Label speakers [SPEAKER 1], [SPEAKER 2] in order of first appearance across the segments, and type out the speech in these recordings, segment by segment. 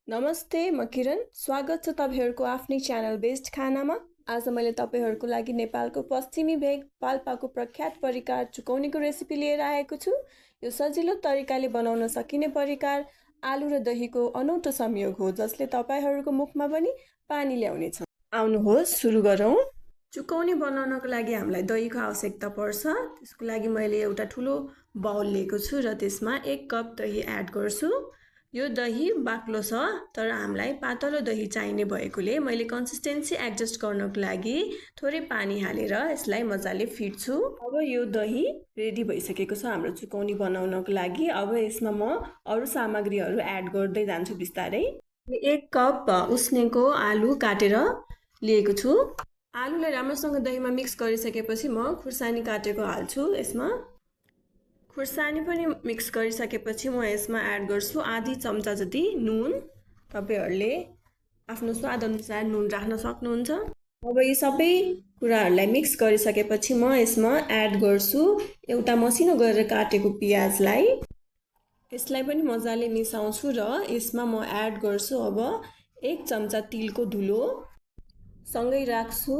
[SPEAKER 1] नमस्ते, म किरण। स्वागत छ तपाईहरुको आफ्नै च्यानल बेस्ड खानामा। आज मैले तपाईहरुको लागि नेपालको पश्चिमी भेग पाल्पाको प्रख्यात परिकार चुकौनीको रेसिपी लिएर आएको छु। यो सजिलो तरिकाले बनाउन सकिने परिकार आलु र दहीको अनौठो संयोग हो जसले तपाईहरुको मुखमा पनि पानी ल्याउनेछ। आउनुहोस् सुरु गरौँ। चुकौनी बनाउनको लागि हामीलाई दहीको आवश्यकता पर्छ। त्यसको लागि मैले एउटा ठुलो बाउल लिएको छु र त्यसमा 1 कप दही एड गर्छु। यो दही बाक्लो छ तर हामीलाई पातलो दही चाहिने भएकोले मैले कन्सिस्टेन्सी एडजस्ट गर्नको लागि थोरै पानी हालेर यसलाई मजाले फिट्छु। अब यो दही रेडी भइसकेको छ हाम्रो चुकौनी बनाउनको लागि। अब यसमा म अरु सामग्रीहरू एड गर्दै जान्छु बिस्तारै। 1 कप उसिनेको आलु काटेर लिएको छु। आलुलाई राम्रोसँग दहीमा मिक्स गरिसकेपछि म खुर्सानी काटेको हाल्छु यसमा। खुर्सानी पनि मिक्स गरिसकेपछि म यसमा एड गर्छु आधी चम्चा जति नुन। तपाईहरुले आफ्नो स्वाद अनुसार नुन राख्न सक्नुहुन्छ। अब यी सबै कुराहरुलाई मिक्स गरिसकेपछि म यसमा एड गर्छु एउटा मसिनो गरेर काटेको प्याजलाई। यसलाई पनि मजाले मिसाउँछु र यसमा म एड गर्छु अब 1 चम्चा तिलको धुलो। सँगै राख्छु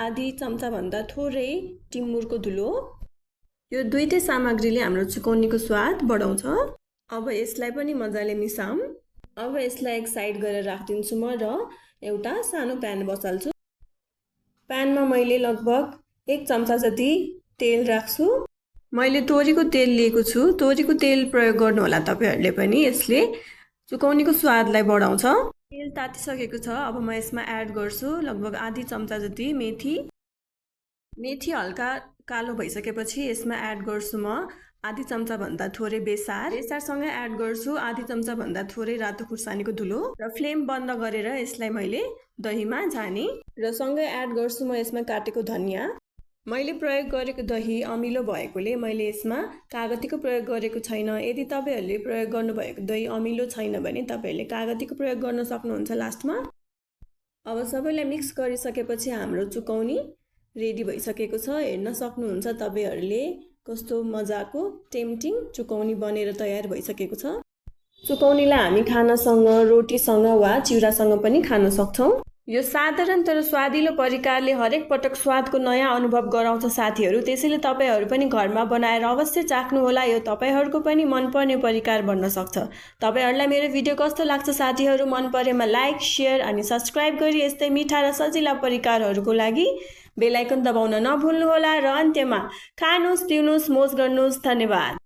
[SPEAKER 1] आधी चम्चा भन्दा थोरै टिमुरको धुलो। यो दुईटै सामग्रीले हाम्रो चुकौनीको स्वाद बढाउँछ। अब यसलाई पनि मजाले मिसाऊँ। अब यसलाई एक साइड गरेर राख्दिन्छु म र एउटा सानो प्यान बसाल्छु। प्यानमा मैले लगभग 1 चम्चा जति तेल राख्छु। मैले तोरीको तेल लिएको छु। तोरीको तेल प्रयोग गर्नु होला तपाईहरुले पनि, यसले चुकौनीको स्वादलाई बढाउँछ। तेल तातिसकेको छ। अब म यसमा एड गर्छु लगभग आधी चम्चा जति मेथी। मेथी हल्का कालो भइसकेपछि यसमा एड गर्छु म आधी चम्चा भन्दा थोरै बेसार। बेसारसँगै एड गर्छु आधी चम्चा भन्दा थोरै रातो खुर्सानीको धुलो र फ्लेम बन्द गरेर यसलाई मैले दहीमा झाने र सँगै एड गर्छु म यसमा काटेको धनिया। मैले प्रयोग गरेको दही अमिलो भएकोले मैले यसमा कागतीको प्रयोग गरेको छैन। यदि तपाईहरुले प्रयोग गर्नुभएको दही अमिलो छैन भने तपाईहरुले कागतीको प्रयोग गर्न सक्नुहुन्छ लास्टमा। अब सबैलाई मिक्स गरिसकेपछि हाम्रो चुकौनी रेडी भइसकेको छ। हेर्न सक्नुहुन्छ तपाईहरुले कस्तो मजाको टेम्पटिङ चुकौनी बनेर तयार भइसकेको छ। चुकौनीलाई हामी खानासँग, रोटीसँग वा चिउरासँग पनि खान सक्छौं। यो साधारण तर स्वादिलो परिकारले हरेक पटक स्वादको नयाँ अनुभव गराउँछ साथीहरु। त्यसैले तपाईहरु पनि घरमा बनाएर अवश्य चाख्नु होला। यो तपाईहरुको पनि मनपर्ने परिकार बन्न सक्छ। तपाईहरुलाई मेरो भिडियो कस्तो लाग्छ साथीहरु? मन परेमा लाइक, शेयर अनि सब्स्क्राइब गरी यस्तै मिठा र सजिला परिकारहरुको लागि बेल आइकन दबाउन नभुल्नु होला। र अन्त्यमा खानुस्, पिउनुस्, मोज गर्नुस्। धन्यवाद।